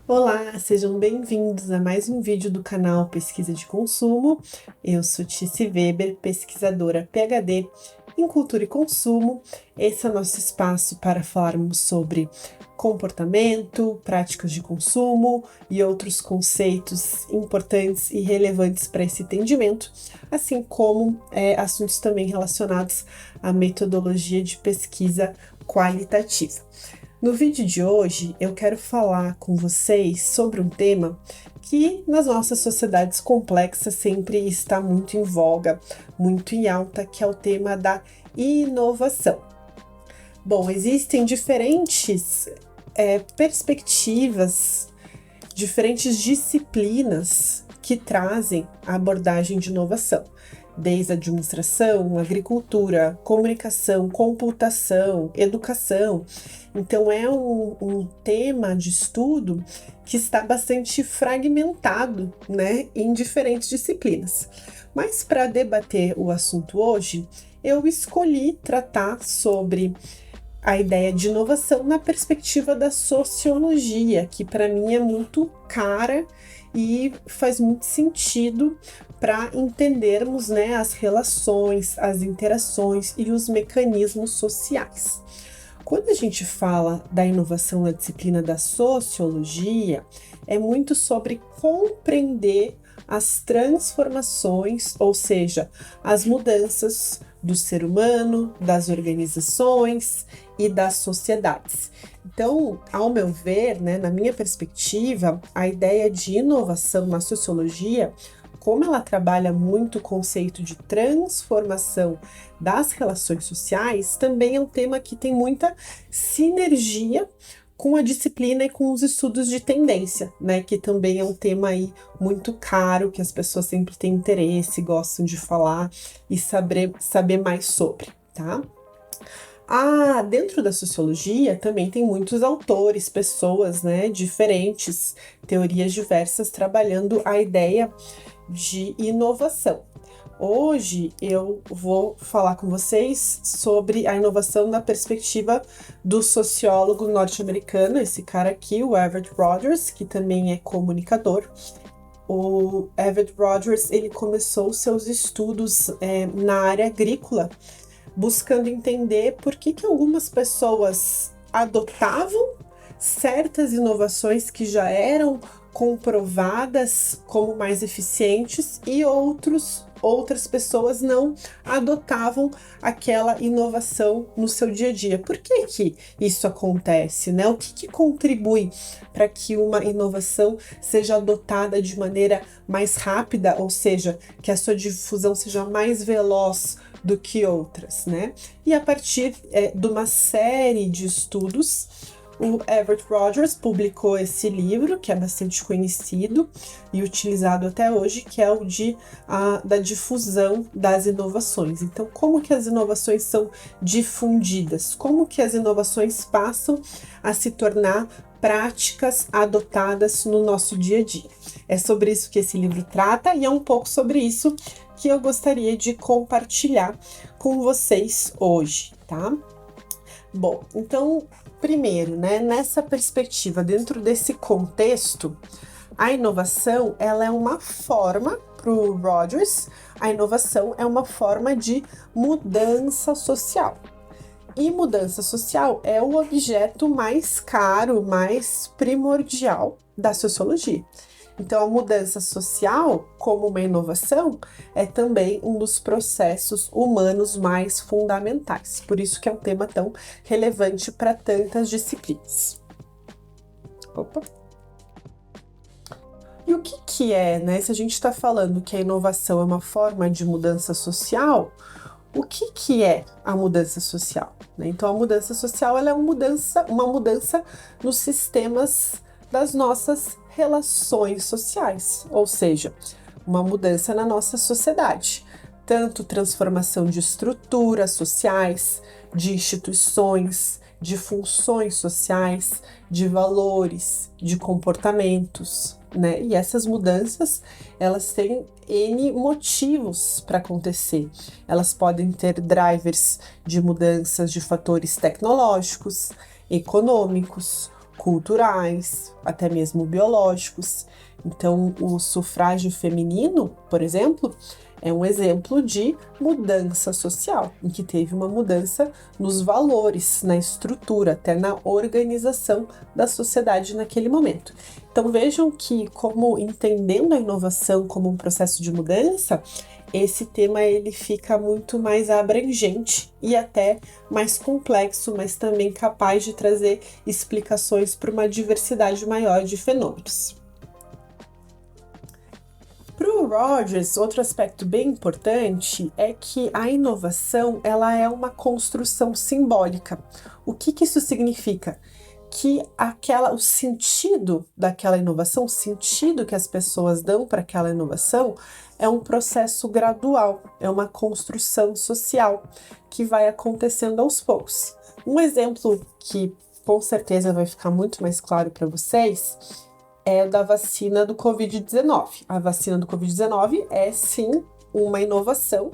Olá, sejam bem-vindos a mais um vídeo do canal Pesquisa de Consumo. Eu sou Tice Weber, pesquisadora PhD em Cultura e Consumo. Esse é o nosso espaço para falarmos sobre comportamento, práticas de consumo e outros conceitos importantes e relevantes para esse entendimento, assim como assuntos também relacionados à metodologia de pesquisa qualitativa. No vídeo de hoje, eu quero falar com vocês sobre um tema que nas nossas sociedades complexas sempre está muito em voga, muito em alta, que é o tema da inovação. Bom, existem diferentes perspectivas, diferentes disciplinas que trazem a abordagem de inovação, desde a administração, agricultura, comunicação, computação, educação. Então, é um tema de estudo que está bastante fragmentado, né, em diferentes disciplinas. Mas para debater o assunto hoje, eu escolhi tratar sobre a ideia de inovação na perspectiva da sociologia, que para mim é muito cara e faz muito sentido para entendermos, né, as relações, as interações e os mecanismos sociais. Quando a gente fala da inovação na disciplina da sociologia, é muito sobre compreender as transformações, ou seja, as mudanças do ser humano, das organizações e das sociedades. Então, ao meu ver, né, na minha perspectiva, a ideia de inovação na sociologia, como ela trabalha muito o conceito de transformação das relações sociais, também é um tema que tem muita sinergia com a disciplina e com os estudos de tendência, né, que também é um tema aí muito caro, que as pessoas sempre têm interesse, gostam de falar e saber mais sobre, tá? Dentro da sociologia também tem muitos autores, pessoas, né, diferentes, teorias diversas trabalhando a ideia de inovação. Hoje eu vou falar com vocês sobre a inovação na perspectiva do sociólogo norte-americano, esse cara aqui, o Everett Rogers, que também é comunicador. O Everett Rogers, ele começou seus estudos na área agrícola, buscando entender por que algumas pessoas adotavam certas inovações que já eram comprovadas como mais eficientes e outras pessoas não adotavam aquela inovação no seu dia a dia. Por que isso acontece, né? O que contribui para que uma inovação seja adotada de maneira mais rápida, ou seja, que a sua difusão seja mais veloz do que outras, né? E a partir de uma série de estudos, o Everett Rogers publicou esse livro, que é bastante conhecido e utilizado até hoje, que é o da difusão das inovações. Então, como que as inovações são difundidas? Como que as inovações passam a se tornar práticas adotadas no nosso dia a dia? É sobre isso que esse livro trata e é um pouco sobre isso que eu gostaria de compartilhar com vocês hoje, tá? Bom, então, primeiro, né, nessa perspectiva, dentro desse contexto, a inovação, ela é uma forma, para o Rogers, a inovação é uma forma de mudança social. E mudança social é o objeto mais caro, mais primordial da sociologia. Então, a mudança social, como uma inovação, é também um dos processos humanos mais fundamentais. Por isso que é um tema tão relevante para tantas disciplinas. Opa! E o que é, né? Se a gente está falando que a inovação é uma forma de mudança social, o que é a mudança social? Né? Então, a mudança social ela é uma mudança nos sistemas das nossas relações sociais, ou seja, uma mudança na nossa sociedade, tanto transformação de estruturas sociais, de instituições, de funções sociais, de valores, de comportamentos, né? E essas mudanças, elas têm N motivos para acontecer. Elas podem ter drivers de mudanças de fatores tecnológicos, econômicos, culturais, até mesmo biológicos. Então, o sufrágio feminino, por exemplo, é um exemplo de mudança social, em que teve uma mudança nos valores, na estrutura, até na organização da sociedade naquele momento. Então vejam que, como entendendo a inovação como um processo de mudança, esse tema ele fica muito mais abrangente e até mais complexo, mas também capaz de trazer explicações para uma diversidade maior de fenômenos. Para o Rogers, outro aspecto bem importante é que a inovação ela é uma construção simbólica. O que isso significa? Que o sentido daquela inovação, o sentido que as pessoas dão para aquela inovação é um processo gradual, é uma construção social que vai acontecendo aos poucos. Um exemplo que com certeza vai ficar muito mais claro para vocês é da vacina do Covid-19. A vacina do Covid-19 é sim uma inovação,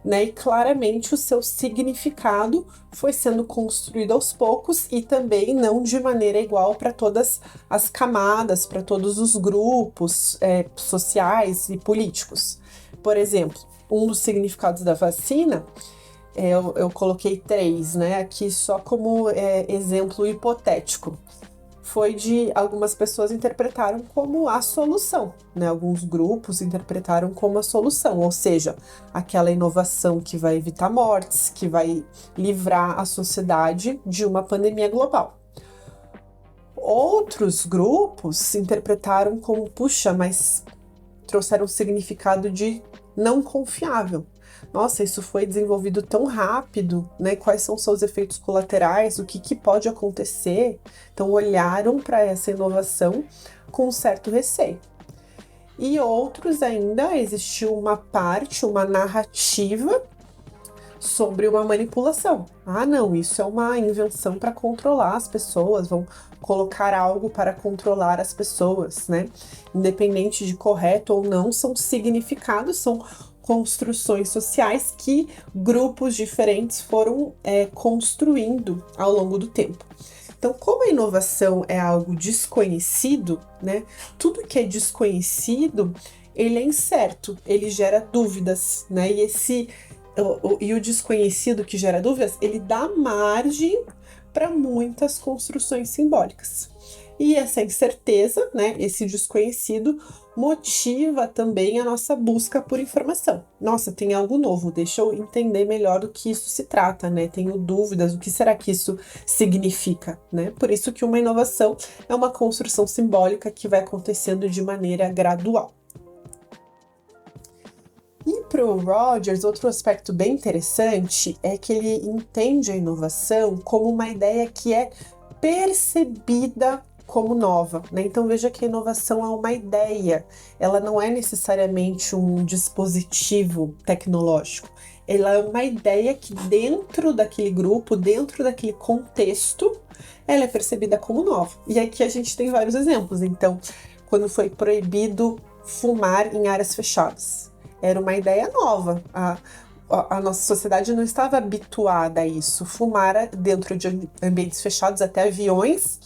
né? E claramente o seu significado foi sendo construído aos poucos e também não de maneira igual para todas as camadas, para todos os grupos sociais e políticos. Por exemplo, um dos significados da vacina, eu coloquei 3, né? Aqui só como exemplo hipotético. Foi de algumas pessoas interpretaram como a solução, né? Alguns grupos interpretaram como a solução, ou seja, aquela inovação que vai evitar mortes, que vai livrar a sociedade de uma pandemia global. Outros grupos interpretaram como, puxa, mas trouxeram um significado de não confiável. Nossa, isso foi desenvolvido tão rápido, né? Quais são seus efeitos colaterais? O que pode acontecer? Então, olharam para essa inovação com um certo receio. E outros ainda, existiu uma parte, uma narrativa sobre uma manipulação. Ah, não, isso é uma invenção para controlar as pessoas, vão colocar algo para controlar as pessoas, né? Independente de correto ou não, são significados, são construções sociais que grupos diferentes foram construindo ao longo do tempo. Então, como a inovação é algo desconhecido, né? Tudo que é desconhecido, ele é incerto, ele gera dúvidas, né? E o desconhecido que gera dúvidas, ele dá margem para muitas construções simbólicas. E essa incerteza, né, esse desconhecido, motiva também a nossa busca por informação. Nossa, tem algo novo, deixa eu entender melhor do que isso se trata, né? Tenho dúvidas, o que será que isso significa, né? Por isso que uma inovação é uma construção simbólica que vai acontecendo de maneira gradual. E para o Rogers, outro aspecto bem interessante é que ele entende a inovação como uma ideia que é percebida como nova, né? Então veja que a inovação é uma ideia, ela não é necessariamente um dispositivo tecnológico, ela é uma ideia que dentro daquele grupo, dentro daquele contexto, ela é percebida como nova. E aqui a gente tem vários exemplos. Então, quando foi proibido fumar em áreas fechadas, era uma ideia nova. A nossa sociedade não estava habituada a isso. Fumar dentro de ambientes fechados, até aviões,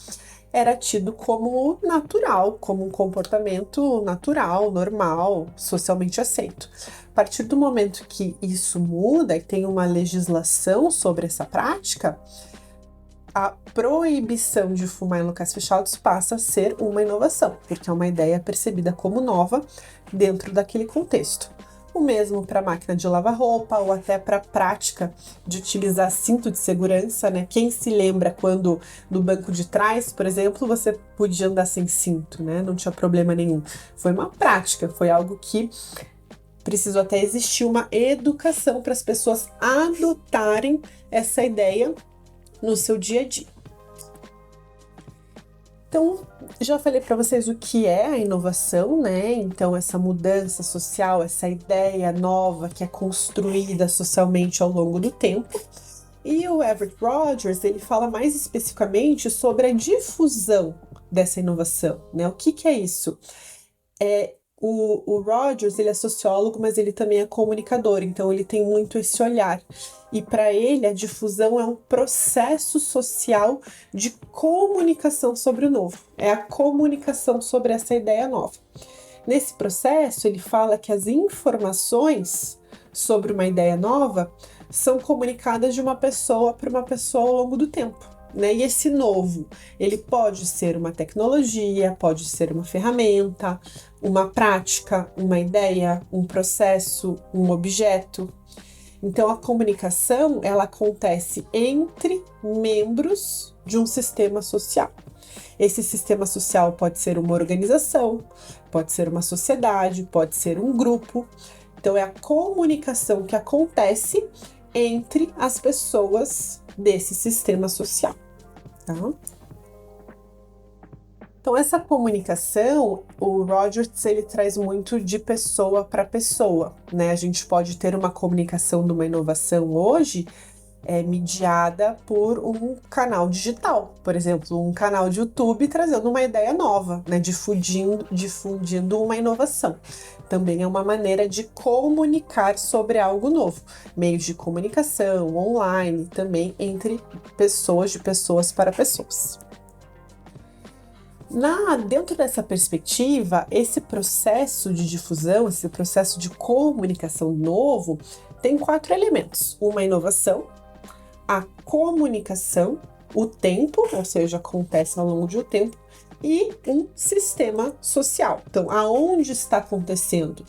era tido como natural, como um comportamento natural, normal, socialmente aceito. A partir do momento que isso muda e tem uma legislação sobre essa prática, a proibição de fumar em locais fechados passa a ser uma inovação, porque é uma ideia percebida como nova dentro daquele contexto. O mesmo para a máquina de lavar roupa ou até para a prática de utilizar cinto de segurança, né? Quem se lembra quando no banco de trás, por exemplo, você podia andar sem cinto, né? Não tinha problema nenhum. Foi uma prática, foi algo que precisou até existir uma educação para as pessoas adotarem essa ideia no seu dia a dia. Então, já falei para vocês o que é a inovação, né? Então, essa mudança social, essa ideia nova que é construída socialmente ao longo do tempo. E o Everett Rogers, ele fala mais especificamente sobre a difusão dessa inovação, né? O que é isso? O Rogers, ele é sociólogo, mas ele também é comunicador, então ele tem muito esse olhar. E para ele, a difusão é um processo social de comunicação sobre o novo. É a comunicação sobre essa ideia nova. Nesse processo, ele fala que as informações sobre uma ideia nova são comunicadas de uma pessoa para uma pessoa ao longo do tempo. Né? E esse novo, ele pode ser uma tecnologia, pode ser uma ferramenta, uma prática, uma ideia, um processo, um objeto. Então a comunicação, ela acontece entre membros de um sistema social. Esse sistema social pode ser uma organização, pode ser uma sociedade, pode ser um grupo. Então é a comunicação que acontece entre as pessoas desse sistema social. Tá? Então essa comunicação, o Rogers, ele traz muito de pessoa para pessoa, né? A gente pode ter uma comunicação de uma inovação hoje mediada por um canal digital, por exemplo, um canal de YouTube trazendo uma ideia nova, né? Difundindo uma inovação. Também é uma maneira de comunicar sobre algo novo. Meios de comunicação, online, também entre pessoas, de pessoas para pessoas. Dentro dessa perspectiva, esse processo de difusão, esse processo de comunicação novo, tem 4 elementos: uma inovação, a comunicação, o tempo, ou seja, acontece ao longo de um tempo, e um sistema social. Então, aonde está acontecendo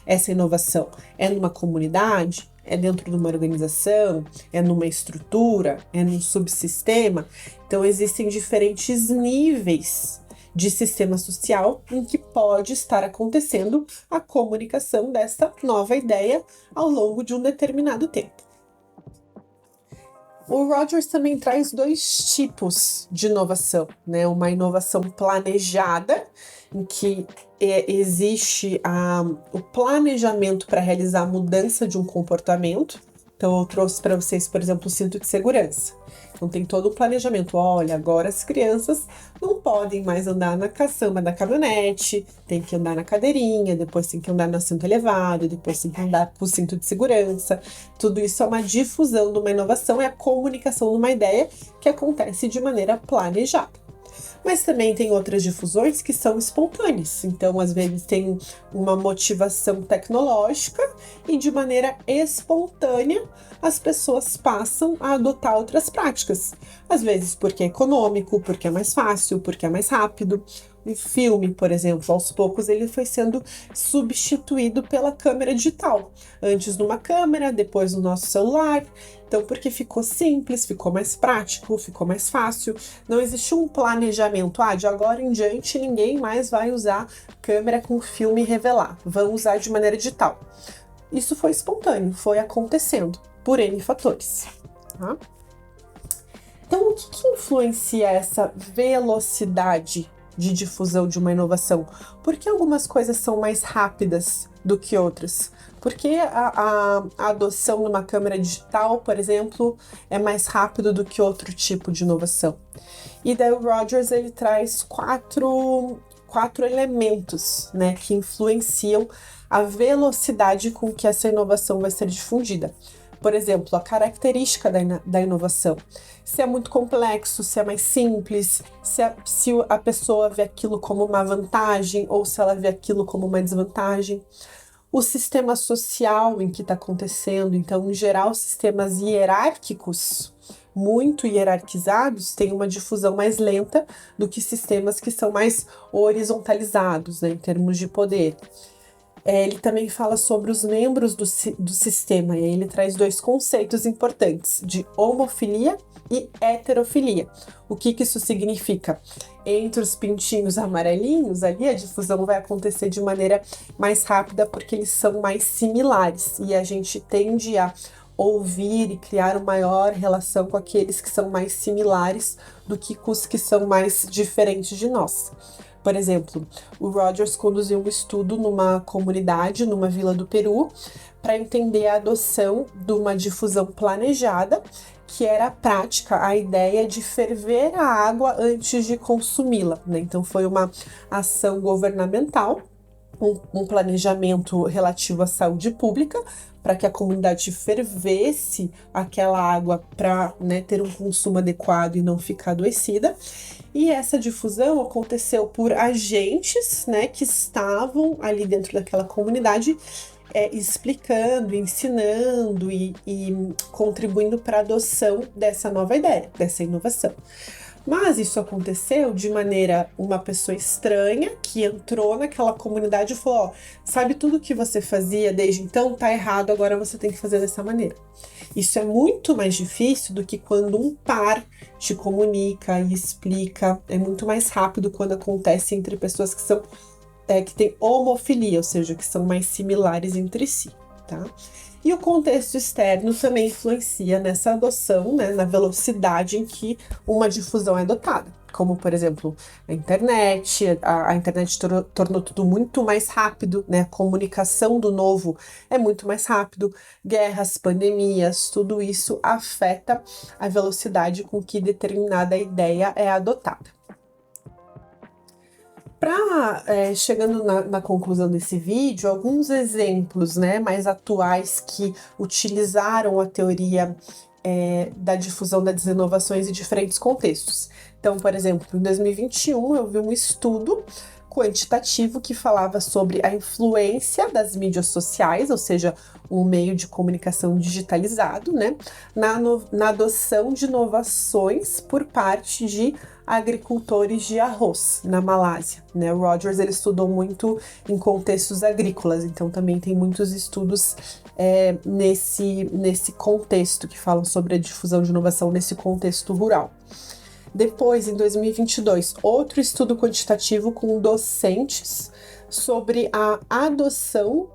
essa inovação? É numa comunidade? É dentro de uma organização? É numa estrutura? É num subsistema? Então, existem diferentes níveis de sistema social em que pode estar acontecendo a comunicação dessa nova ideia ao longo de um determinado tempo. O Rogers também traz 2 tipos de inovação, né? Uma inovação planejada, em que existe o planejamento para realizar a mudança de um comportamento. Então, eu trouxe para vocês, por exemplo, o cinto de segurança. Então, tem todo o planejamento. Olha, agora as crianças não podem mais andar na caçamba da caminhonete, tem que andar na cadeirinha, depois tem que andar no cinto elevado, depois tem que andar com o cinto de segurança. Tudo isso é uma difusão de uma inovação, é a comunicação de uma ideia que acontece de maneira planejada. Mas também tem outras difusões que são espontâneas. Então, às vezes, tem uma motivação tecnológica e, de maneira espontânea, as pessoas passam a adotar outras práticas. Às vezes, porque é econômico, porque é mais fácil, porque é mais rápido. O filme, por exemplo, aos poucos ele foi sendo substituído pela câmera digital. Antes numa câmera, depois no nosso celular. Então, porque ficou simples, ficou mais prático, ficou mais fácil. Não existe um planejamento. De agora em diante ninguém mais vai usar câmera com filme e revelar. Vão usar de maneira digital. Isso foi espontâneo, foi acontecendo por N fatores. Tá? Então, o que influencia essa velocidade de difusão de uma inovação? Por que algumas coisas são mais rápidas do que outras? Por que a adoção de uma câmera digital, por exemplo, é mais rápido do que outro tipo de inovação? E daí o Rogers, ele traz quatro elementos, né, que influenciam a velocidade com que essa inovação vai ser difundida. Por exemplo, a característica da inovação. Se é muito complexo, se é mais simples, se a pessoa vê aquilo como uma vantagem ou se ela vê aquilo como uma desvantagem. O sistema social em que está acontecendo. Então, em geral, sistemas hierárquicos, muito hierarquizados, têm uma difusão mais lenta do que sistemas que são mais horizontalizados, né, em termos de poder. Ele também fala sobre os membros do sistema, e aí ele traz 2 conceitos importantes, de homofilia e heterofilia. O que isso significa? Entre os pintinhos amarelinhos ali, a difusão vai acontecer de maneira mais rápida porque eles são mais similares, e a gente tende a ouvir e criar uma maior relação com aqueles que são mais similares do que com os que são mais diferentes de nós. Por exemplo, o Rogers conduziu um estudo numa comunidade, numa vila do Peru, para entender a adoção de uma difusão planejada, que era a prática, a ideia de ferver a água antes de consumi-la, né? Então foi uma ação governamental um planejamento relativo à saúde pública, para que a comunidade fervesse aquela água para, né, ter um consumo adequado e não ficar adoecida. E essa difusão aconteceu por agentes, né, que estavam ali dentro daquela comunidade, explicando, ensinando e contribuindo para a adoção dessa nova ideia, dessa inovação. Mas isso aconteceu de maneira, uma pessoa estranha que entrou naquela comunidade e falou: ó, sabe, tudo que você fazia desde então tá errado, agora você tem que fazer dessa maneira. Isso é muito mais difícil do que quando um par te comunica e explica. É muito mais rápido quando acontece entre pessoas que são que têm homofilia, ou seja, que são mais similares entre si, tá? E o contexto externo também influencia nessa adoção, né, na velocidade em que uma difusão é adotada. Como, por exemplo, a internet. A internet tornou tudo muito mais rápido, né? A comunicação do novo é muito mais rápido. Guerras, pandemias, tudo isso afeta a velocidade com que determinada ideia é adotada. Chegando na conclusão desse vídeo, alguns exemplos, né, mais atuais que utilizaram a teoria da difusão das inovações em diferentes contextos. Então, por exemplo, em 2021 eu vi um estudo quantitativo que falava sobre a influência das mídias sociais, ou seja, um meio de comunicação digitalizado, né, na adoção de inovações por parte de agricultores de arroz na Malásia, né? O Rogers, ele estudou muito em contextos agrícolas, então também tem muitos estudos nesse contexto que falam sobre a difusão de inovação nesse contexto rural. Depois, em 2022, outro estudo quantitativo com docentes sobre a adoção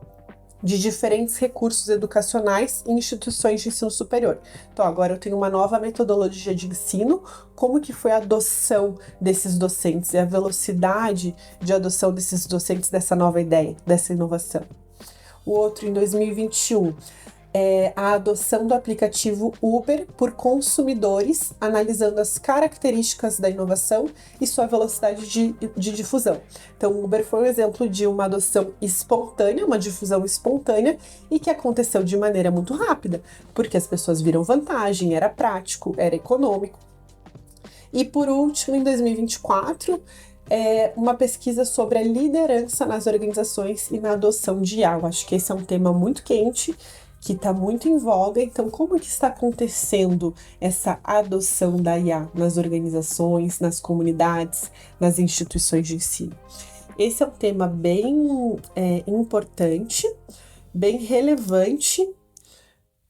de diferentes recursos educacionais em instituições de ensino superior. Então, agora eu tenho uma nova metodologia de ensino, como que foi a adoção desses docentes e a velocidade de adoção desses docentes dessa nova ideia, dessa inovação. O outro, em 2021, a adoção do aplicativo Uber por consumidores, analisando as características da inovação e sua velocidade de difusão. Então, o Uber foi um exemplo de uma adoção espontânea, uma difusão espontânea e que aconteceu de maneira muito rápida, porque as pessoas viram vantagem, era prático, era econômico. E por último, em 2024, uma pesquisa sobre a liderança nas organizações e na adoção de IA. Eu acho que esse é um tema muito quente, que está muito em voga. Então, como que está acontecendo essa adoção da IA nas organizações, nas comunidades, nas instituições de ensino? Esse é um tema bem importante, bem relevante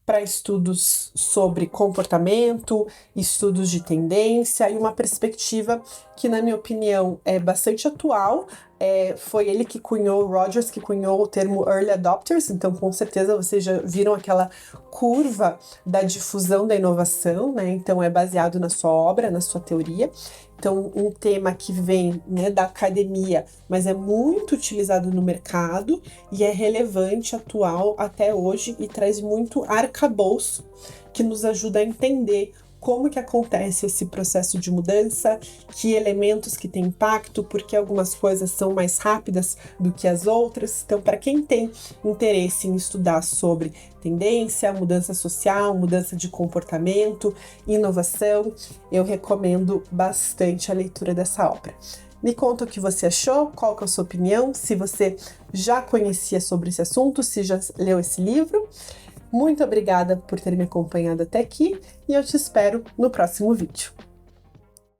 para estudos sobre comportamento, estudos de tendência e uma perspectiva que, na minha opinião, é bastante atual. Foi ele que cunhou, Rogers, que cunhou o termo Early Adopters, então com certeza vocês já viram aquela curva da difusão da inovação, né? Então é baseado na sua obra, na sua teoria. Então, um tema que vem, né, da academia, mas é muito utilizado no mercado e é relevante, atual até hoje e traz muito arcabouço que nos ajuda a entender como que acontece esse processo de mudança, que elementos que têm impacto, porque algumas coisas são mais rápidas do que as outras. Então, para quem tem interesse em estudar sobre tendência, mudança social, mudança de comportamento, inovação, eu recomendo bastante a leitura dessa obra. Me conta o que você achou, qual que é a sua opinião, se você já conhecia sobre esse assunto, se já leu esse livro. Muito obrigada por ter me acompanhado até aqui e eu te espero no próximo vídeo.